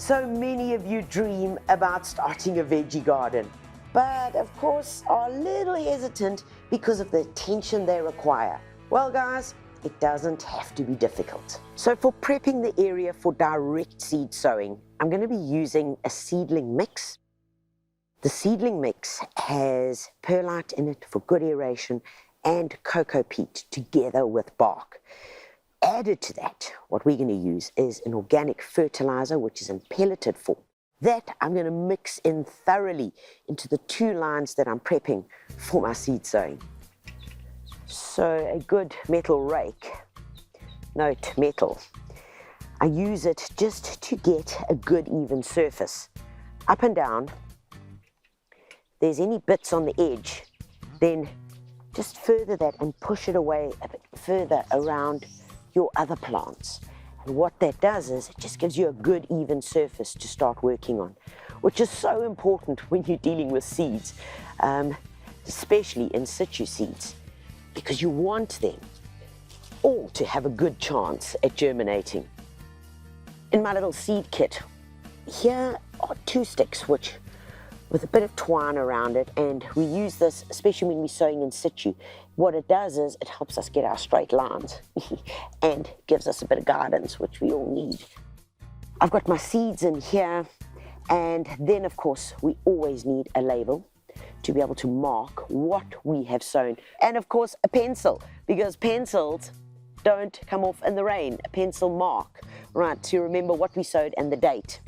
So many of you dream about starting a veggie garden, but of course are a little hesitant because of the attention they require. Well guys, it doesn't have to be difficult. So for prepping the area for direct seed sowing, I'm going to be using a seedling mix. The seedling mix has perlite in it for good aeration and cocoa peat together with bark. Added to that, what we're going to use is an organic fertilizer, which is in pelleted form. That I'm going to mix in thoroughly into the 2 lines that I'm prepping for my seed sowing. So a good metal rake, note metal, I use it just to get a good even surface. Up and down, if there's any bits on the edge, then just further that and push it away a bit further around your other plants. And what that does is it just gives you a good even surface to start working on, which is so important when you're dealing with seeds, especially in situ seeds, because you want them all to have a good chance at germinating. In my little seed kit, here are 2 sticks with a bit of twine around it, and we use this especially when we're sowing in situ. What it does is it helps us get our straight lines and gives us a bit of guidance, which we all need. I've got my seeds in here, and then of course we always need a label to be able to mark what we have sown, and of course a pencil, because pencils don't come off in the rain. A pencil mark, right, to remember what we sowed and the date.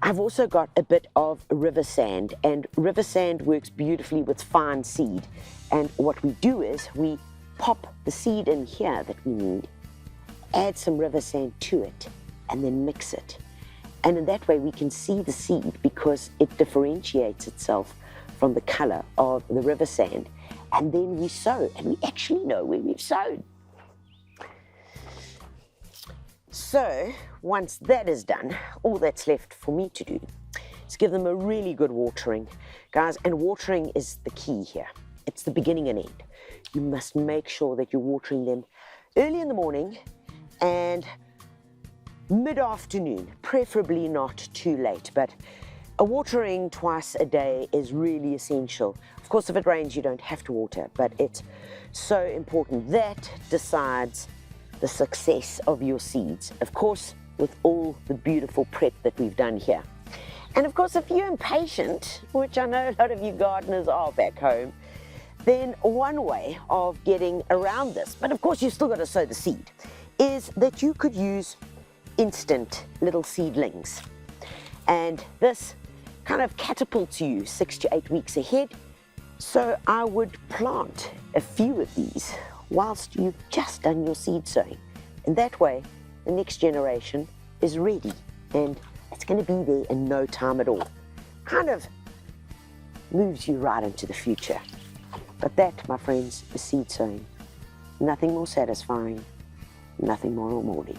I've also got a bit of river sand, and river sand works beautifully with fine seed. And what we do is we pop the seed in here that we need, add some river sand to it, and then mix it. And in that way we can see the seed because it differentiates itself from the color of the river sand. And then we sow, and we actually know where we've sown. So once that is done, all that's left for me to do is give them a really good watering. Guys, and watering is the key here. It's the beginning and end. You must make sure that you're watering them early in the morning and mid-afternoon, preferably not too late, but a watering twice a day is really essential. Of course, if it rains, you don't have to water, but it's so important. That decides the success of your seeds, of course, with all the beautiful prep that we've done here. And of course, if you're impatient, which I know a lot of you gardeners are back home, then one way of getting around this, but of course you've still got to sow the seed, is that you could use instant little seedlings. And this kind of catapults you 6 to 8 weeks ahead. So I would plant a few of these whilst you've just done your seed sowing. And that way, the next generation is ready and it's going to be there in no time at all. Kind of moves you right into the future. But that, my friends, is seed sowing. Nothing more satisfying, nothing more rewarding.